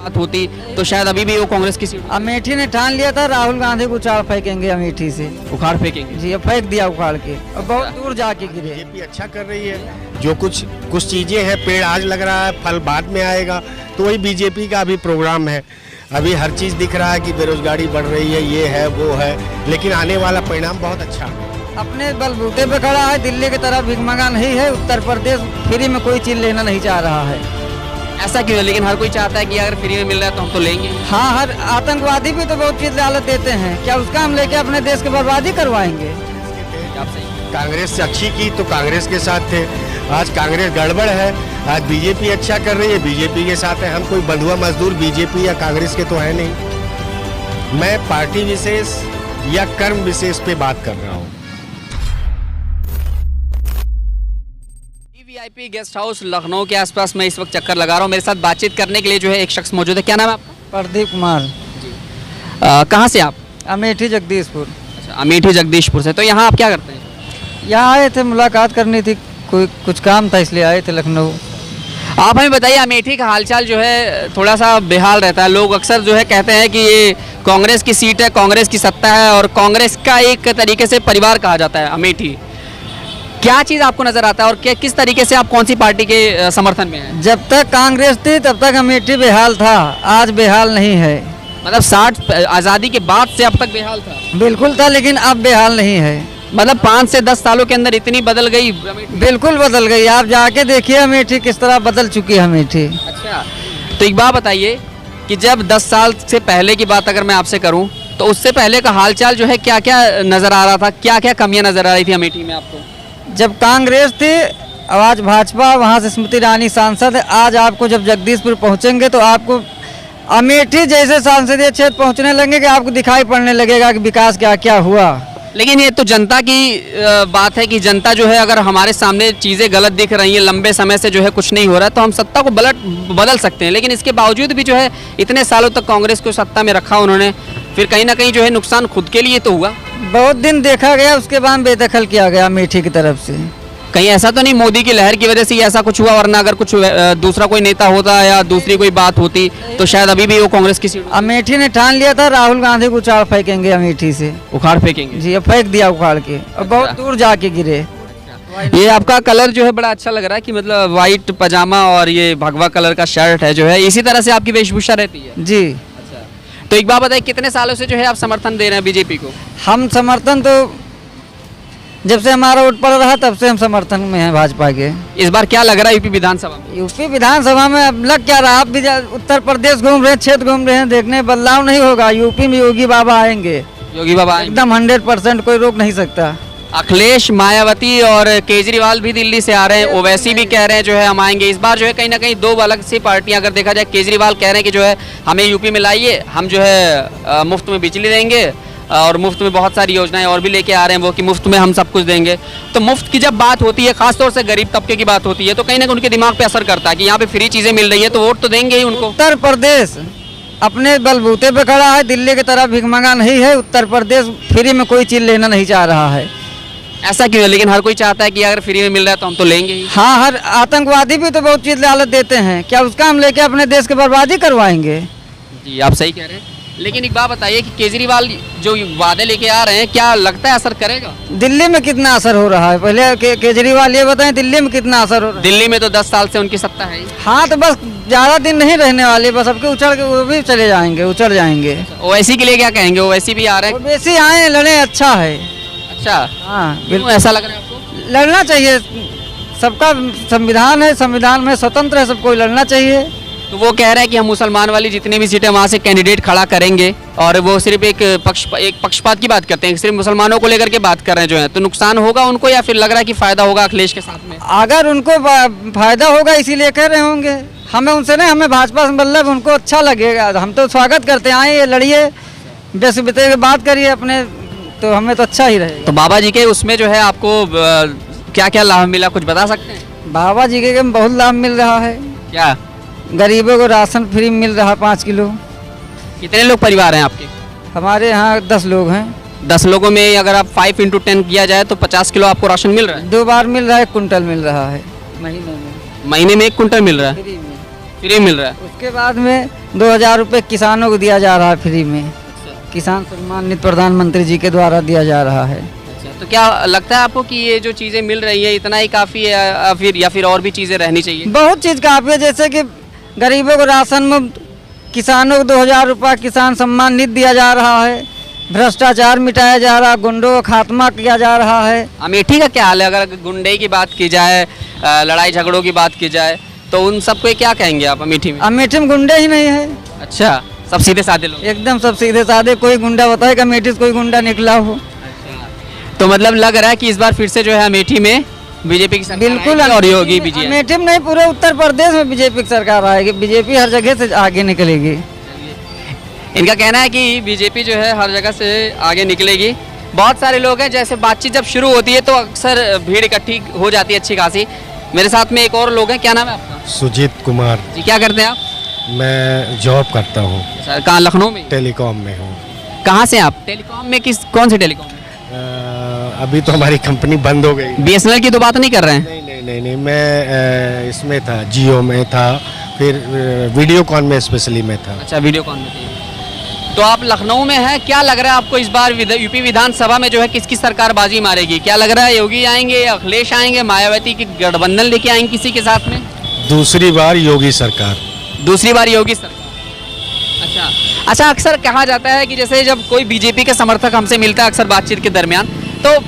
बात होती तो शायद अभी भी वो कांग्रेस की सीट अमेठी ने ठान लिया था राहुल गांधी को उछाल फेंकेंगे अमेठी से। उखाड़ फेंकेंगे। जी, अब फेंक दिया उखाड़ के और बहुत दूर जाके गिरे। बीजेपी अच्छा कर रही है। जो कुछ चीजें हैं, पेड़ आज लग रहा है, फल बाद में आएगा, तो वही बीजेपी का अभी प्रोग्राम है। अभी हर चीज दिख रहा है कि बेरोजगारी बढ़ रही है, ये है वो है, लेकिन आने वाला परिणाम बहुत अच्छा है। अपने बलबूते पे खड़ा है, दिल्ली की तरफ भिगमंगा नहीं है। उत्तर प्रदेश फ्री में कोई चीज लेना नहीं चाह रहा है। ऐसा क्यों है? लेकिन हर कोई चाहता है कि अगर फ्री में मिल रहा है तो हम तो लेंगे। हाँ, हर आतंकवादी भी तो बहुत चीज लालच देते हैं, क्या उसका हम लेके अपने देश की बर्बादी करवाएंगे? आप सही। कांग्रेस से अच्छी की तो कांग्रेस के साथ थे, आज कांग्रेस गड़बड़ है। आज बीजेपी अच्छा कर रही है, बीजेपी के साथ है। हम कोई बंधुआ मजदूर बीजेपी या कांग्रेस के तो है नहीं। मैं पार्टी विशेष या कर्म विशेष पे बात कर रहा हूँ। वीआईपी गेस्ट हाउस लखनऊ के आसपास मैं इस वक्त चक्कर लगा रहा हूँ। मेरे साथ बातचीत करने के लिए जो है एक शख्स मौजूद है। क्या नाम है आपका? प्रदीप कुमार। कहाँ से आप? अमेठी जगदीशपुर। अच्छा, अमेठी जगदीशपुर से। तो यहाँ आप क्या करते हैं? यहाँ आए थे, मुलाकात करनी थी, कोई कुछ काम था इसलिए आए थे लखनऊ। आप हमें बताइए, अमेठी का हालचाल जो है थोड़ा सा बेहाल रहता है। लोग अक्सर जो है कहते हैं कि ये कांग्रेस की सीट है, कांग्रेस की सत्ता है और कांग्रेस का एक तरीके से परिवार कहा जाता है अमेठी। क्या चीज़ आपको नजर आता है और किस तरीके से आप कौन सी पार्टी के समर्थन में हैं? जब तक कांग्रेस थी तब तक अमेठी बेहाल था, आज बेहाल नहीं है। मतलब 60 आज़ादी के बाद से अब तक बेहाल था? बिल्कुल था, लेकिन अब बेहाल नहीं है। मतलब 5 से 10 सालों के अंदर इतनी बदल गई अमेठी? बिल्कुल बदल गई। आप जाके देखिए अमेठी किस तरह बदल चुकी है अमेठी। अच्छा, तो एक बात बताइए कि जब 10 साल से पहले की बात अगर मैं आपसे करूं तो उससे पहले का हालचाल जो है क्या क्या नज़र आ रहा था, क्या क्या कमियां नज़र आ रही थी अमेठी में आपको? जब कांग्रेस थी, अब आज भाजपा, वहाँ से स्मृति ईरानी सांसद है। आज आपको जब जगदीशपुर पहुँचेंगे तो आपको अमेठी जैसे संसदीय क्षेत्र पहुँचने लगेंगे कि आपको दिखाई पड़ने लगेगा कि विकास क्या क्या हुआ। लेकिन ये तो जनता की बात है कि जनता जो है अगर हमारे सामने चीज़ें गलत दिख रही हैं, लंबे समय से जो है कुछ नहीं हो रहा है, तो हम सत्ता को बदल सकते हैं। लेकिन इसके बावजूद भी जो है इतने सालों तक कांग्रेस को सत्ता में रखा उन्होंने, फिर कहीं ना कहीं जो है नुकसान खुद के लिए तो हुआ। बहुत दिन देखा गया, उसके बाद बेदखल किया गया अमेठी की तरफ से। कहीं ऐसा तो नहीं मोदी की लहर की वजह से ही ऐसा कुछ हुआ? वरना अगर कुछ दूसरा कोई नेता होता या दूसरी कोई बात होती तो शायद अभी भी वो कांग्रेस की सीट। अमेठी ने ठान लिया था राहुल गांधी को उछाल फेंकेंगे अमेठी से। उखाड़ फेंकेंगे। जी, अब फेंक दिया उखाड़ के और बहुत दूर जाके गिरे। ये आपका कलर जो है बड़ा अच्छा लग रहा है कि मतलब वाइट पजामा और ये भगवा कलर का शर्ट है जो है, इसी तरह से आपकी वेशभूषा रहती है? जी। तो एक बात बताइए, कितने सालों से जो है आप समर्थन दे रहे हैं बीजेपी को? हम समर्थन तो जब से हमारा वोट पड़ रहा तब से हम समर्थन में हैं भाजपा के। इस बार क्या लग रहा है यूपी विधानसभा में? यूपी विधानसभा में अब लग क्या रहा, आप भी उत्तर प्रदेश घूम रहे हैं, क्षेत्र घूम रहे हैं, देखने बदलाव नहीं होगा। यूपी में योगी बाबा आएंगे, योगी बाबा आएंगे। एकदम 100%, कोई रोक नहीं सकता। अखिलेश, मायावती और केजरीवाल भी दिल्ली से आ रहे हैं। ओवैसी भी कह रहे हैं जो है हम आएंगे। इस बार जो है कहीं ना कहीं दो अलग सी पार्टियां अगर देखा जाए, केजरीवाल कह रहे हैं कि जो है हमें यूपी में लाइए, हम जो है मुफ्त में बिजली देंगे और मुफ्त में बहुत सारी योजनाएं और भी लेके आ रहे हैं वो कि मुफ्त में हम सब कुछ देंगे। तो मुफ्त की जब बात होती है, खासतौर से गरीब तबके की बात होती है, तो कहीं ना कहीं उनके दिमाग पे असर करता है कि यहाँ पे फ्री चीजें मिल रही है तो वोट तो देंगे ही उनको। उत्तर प्रदेश अपने बलबूते पे खड़ा है, दिल्ली की तरफ भिगमंगा नहीं है। उत्तर प्रदेश फ्री में कोई चीज लेना नहीं चाह रहा है। ऐसा क्यों है? लेकिन हर कोई चाहता है कि अगर फ्री में मिल रहा है तो हम तो लेंगे ही। हाँ, हर आतंकवादी भी तो बहुत चीज लालच देते हैं, क्या उसका हम लेके अपने देश की बर्बादी करवाएंगे? जी, आप सही कह रहे हैं। लेकिन एक बात बताइए कि केजरीवाल जो वादे लेके आ रहे हैं, क्या लगता है असर करेगा? दिल्ली में कितना असर हो रहा है पहले केजरीवाल ये बताएं, दिल्ली में कितना असर हो रहा है? दिल्ली में तो 10 साल से उनकी सत्ता है। हाँ, तो बस ज्यादा दिन नहीं रहने वाले, बस सबके उछड़ के वो भी चले जाएंगे, उछड़ जाएंगे। ओवैसी के लिए क्या कहेंगे? ओवैसी भी आ रहे हैं। वैसे आए लड़े, अच्छा है। अच्छा, हाँ, बिल्कुल ऐसा लग रहा है आपको? लड़ना चाहिए, सबका संविधान है, संविधान में स्वतंत्र है, सबको लड़ना चाहिए। तो वो कह रहे हैं कि हम मुसलमान वाली जितनी भी सीटें वहाँ से कैंडिडेट खड़ा करेंगे और वो सिर्फ एक पक्षपात की बात करते हैं, सिर्फ मुसलमानों को लेकर के बात कर रहे हैं जो है। तो नुकसान होगा उनको या फिर लग रहा है कि फायदा होगा अखिलेश के साथ में? अगर उनको फायदा होगा इसीलिए कह रहे होंगे। हमें उनसे नहीं, हमें भाजपा से मतलब उनको अच्छा लगेगा, हम तो स्वागत करते हैं। आए, लड़िए, बेस बिते बात करिए अपने, तो हमें तो अच्छा ही रहेगा। तो बाबा जी के उसमें जो है आपको क्या क्या लाभ मिला, कुछ बता सकते हैं? बाबा जी के बहुत लाभ मिल रहा है। क्या? गरीबों को राशन फ्री मिल रहा 5 किलो। कितने लोग परिवार हैं आपके? हमारे यहाँ 10 लोग हैं। 10 लोगों में अगर आप 5 × 10 किया जाए तो 50 किलो आपको राशन मिल रहा है? 2 बार मिल रहा है, 1 कुंटल मिल रहा है महीने में। महीने में 1 कुंटल मिल रहा है? फ्री मिल रहा है। उसके बाद में 2000 रुपये किसानों को दिया जा रहा है फ्री में, किसान सम्मान निधि प्रधानमंत्री जी के द्वारा दिया जा रहा है। तो क्या लगता है आपको कि ये जो चीज़ें मिल रही है इतना ही काफ़ी है या फिर और भी चीज़ें रहनी चाहिए? बहुत चीज़ काफ़ी है, जैसे कि गरीबों को राशन मुफ्त, किसानों को 2000 रुपये किसान सम्मान निधि दिया जा रहा है, भ्रष्टाचार मिटाया जा रहा है, गुंडों का खात्मा किया जा रहा है। अमेठी का क्या हाल है? अगर गुंडे की बात की जाए, लड़ाई झगड़ों की बात की जाए, तो उन सबको क्या कहेंगे आप अमेठी में? अमेठी में गुंडे ही नहीं है। अच्छा, सब सीधे साधे लोग? एकदम सब सीधे साधे, कोई गुंडा बताए कि अमेठी से कोई गुंडा निकला हो? तो मतलब लग रहा है कि इस बार फिर से जो है अमेठी में बीजेपी की सरकार बिल्कुल आएगी और योगी बीजेपी। अमेठी में नहीं, पूरे उत्तर प्रदेश में बीजेपी की सरकार आएगी, बीजेपी हर जगह से आगे निकलेगी। इनका कहना है कि बीजेपी जो है हर जगह से आगे निकलेगी। बहुत सारे लोग हैं, जैसे बातचीत जब शुरू होती है तो अक्सर भीड़ इकट्ठी हो जाती है अच्छी खासी। मेरे साथ में एक और लोग हैं, क्या नाम है आपका? सुजीत कुमार। जी, क्या करते हैं आप? मैं जॉब करता हूँ। सर कहाँ? लखनऊ में? टेलीकॉम में हूँ। कहाँ से आप? टेलीकॉम में कौन से टेलीकॉम में? अभी तो हमारी कंपनी बंद हो गई। BSNL की तो बात नहीं कर रहे हैं? नहीं, मैं इसमें था, जियो में था, फिर वीडियोकॉन में स्पेशली में था। अच्छा, वीडियोकॉन में थे। तो आप लखनऊ में हैं, क्या लग रहा है आपको इस बार यूपी विधानसभा में जो है किसकी सरकार बाजी मारेगी? क्या लग रहा है, योगी आएंगे, अखिलेश आएंगे, मायावती की गठबंधन लेके आएंगे किसी के साथ में? दूसरी बार योगी सरकार। दूसरी बार योगी सरकार। अच्छा, अक्सर कहा जाता है कि जैसे जब कोई बीजेपी के समर्थक हमसे मिलता है अक्सर बातचीत के दरमियान, तो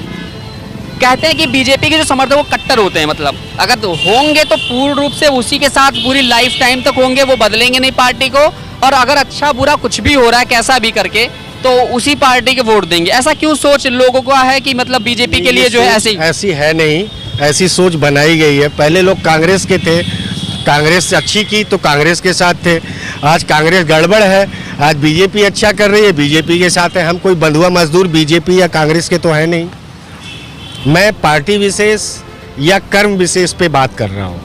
कहते हैं कि बीजेपी के जो समर्थक वो कट्टर होते हैं, मतलब अगर तो होंगे तो पूर्ण रूप से उसी के साथ पूरी लाइफ टाइम तक होंगे, वो बदलेंगे नहीं पार्टी को, और अगर अच्छा बुरा कुछ भी हो रहा है कैसा भी करके तो उसी पार्टी के वोट देंगे। ऐसा क्यों सोच लोगों का है कि मतलब बीजेपी के लिए जो है ऐसी है नहीं, ऐसी सोच बनाई गई है। पहले लोग कांग्रेस के थे, कांग्रेस अच्छी की तो कांग्रेस के साथ थे, आज कांग्रेस गड़बड़ है, आज बीजेपी अच्छा कर रही है, बीजेपी के साथ है। हम कोई बंधुआ मजदूर बीजेपी या कांग्रेस के तो है नहीं। मैं पार्टी विशेष या कर्म विशेष पे बात कर रहा हूँ।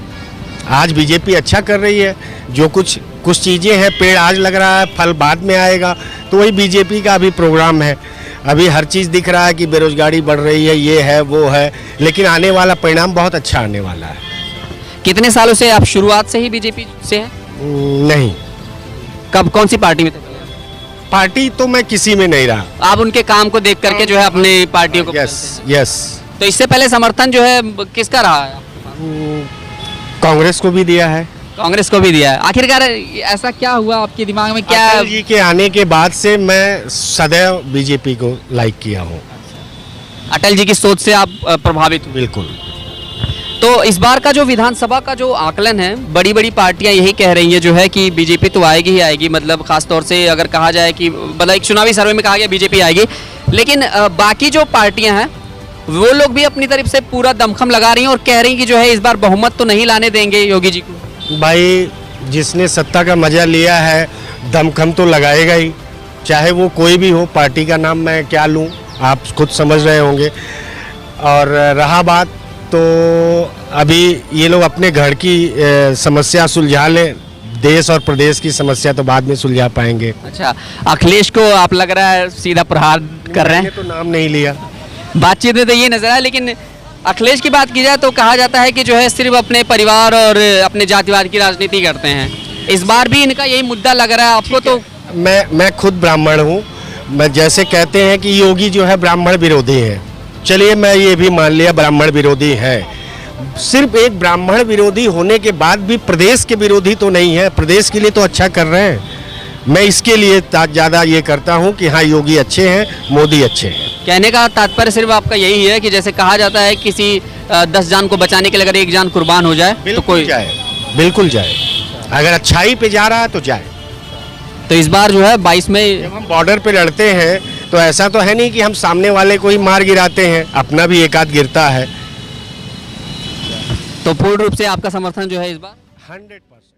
आज बीजेपी अच्छा कर रही है, जो कुछ चीज़ें हैं, पेड़ आज लग रहा है, फल बाद में आएगा, तो वही बीजेपी का अभी प्रोग्राम है। अभी हर चीज़ दिख रहा है कि बेरोजगारी बढ़ रही है, ये है वो है, लेकिन आने वाला परिणाम बहुत अच्छा आने वाला है। कितने सालों से आप शुरुआत से ही बीजेपी से हैं? नहीं। कब, कौन सी पार्टी में थे? पार्टी तो मैं किसी में नहीं रहा। आप उनके काम को देख करके जो है अपनी पार्टियों को? यस। तो इससे पहले समर्थन जो है किसका रहा है? कांग्रेस को भी दिया है। कांग्रेस को भी दिया है। आखिरकार ऐसा क्या हुआ आपके दिमाग में? क्या अटल जी के आने के बाद से मैं सदैव बीजेपी को लाइक किया हूँ। अटल जी की सोच से आप प्रभावित हुए? बिल्कुल। तो इस बार का जो विधानसभा का जो आकलन है, बड़ी बड़ी पार्टियां यही कह रही हैं जो है कि बीजेपी तो आएगी ही आएगी, मतलब खासतौर से अगर कहा जाए कि मतलब एक चुनावी सर्वे में कहा गया बीजेपी आएगी, लेकिन बाकी जो पार्टियां हैं वो लोग भी अपनी तरफ से पूरा दमखम लगा रही हैं और कह रही हैं कि जो है इस बार बहुमत तो नहीं लाने देंगे योगी जी को। भाई, जिसने सत्ता का मजा लिया है दमखम तो लगाएगा ही, चाहे वो कोई भी हो। पार्टी का नाम मैं क्या लूँ, आप खुद समझ रहे होंगे। और रहा बात, तो अभी ये लोग अपने घर की समस्या सुलझा लें, देश और प्रदेश की समस्या तो बाद में सुलझा पाएंगे। अच्छा, अखिलेश को आप लग रहा है सीधा प्रहार कर रहे हैं? तो नाम नहीं लिया, बातचीत में तो ये नजर आया, लेकिन अखिलेश की बात की जाए तो कहा जाता है कि जो है सिर्फ अपने परिवार और अपने जातिवाद की राजनीति करते हैं। इस बार भी इनका यही मुद्दा लग रहा है आपको? तो मैं खुद ब्राह्मण हूँ। मैं जैसे कहते हैं कि योगी जो है ब्राह्मण विरोधी है, चलिए मैं ये भी मान लिया ब्राह्मण विरोधी है। सिर्फ एक ब्राह्मण विरोधी होने के बाद भी प्रदेश के विरोधी तो नहीं है, प्रदेश के लिए तो अच्छा कर रहे हैं। मैं इसके लिए ज़्यादा ये करता हूँ कि हाँ, योगी अच्छे हैं, मोदी अच्छे हैं। कहने का तात्पर्य सिर्फ आपका यही है कि जैसे कहा जाता है किसी 10 जान को बचाने के लिए अगर एक जान कुर्बान हो जाए तो कोई जाए, बिल्कुल जाए। अगर अच्छाई पे जा रहा है तो जाए। तो इस बार जो है 22 में जब हम बॉर्डर पे लड़ते हैं तो ऐसा तो है नहीं कि हम सामने वाले को ही मार गिराते हैं, अपना भी एक आध गिरता है। तो पूर्ण रूप से आपका समर्थन जो है इस बार 100%।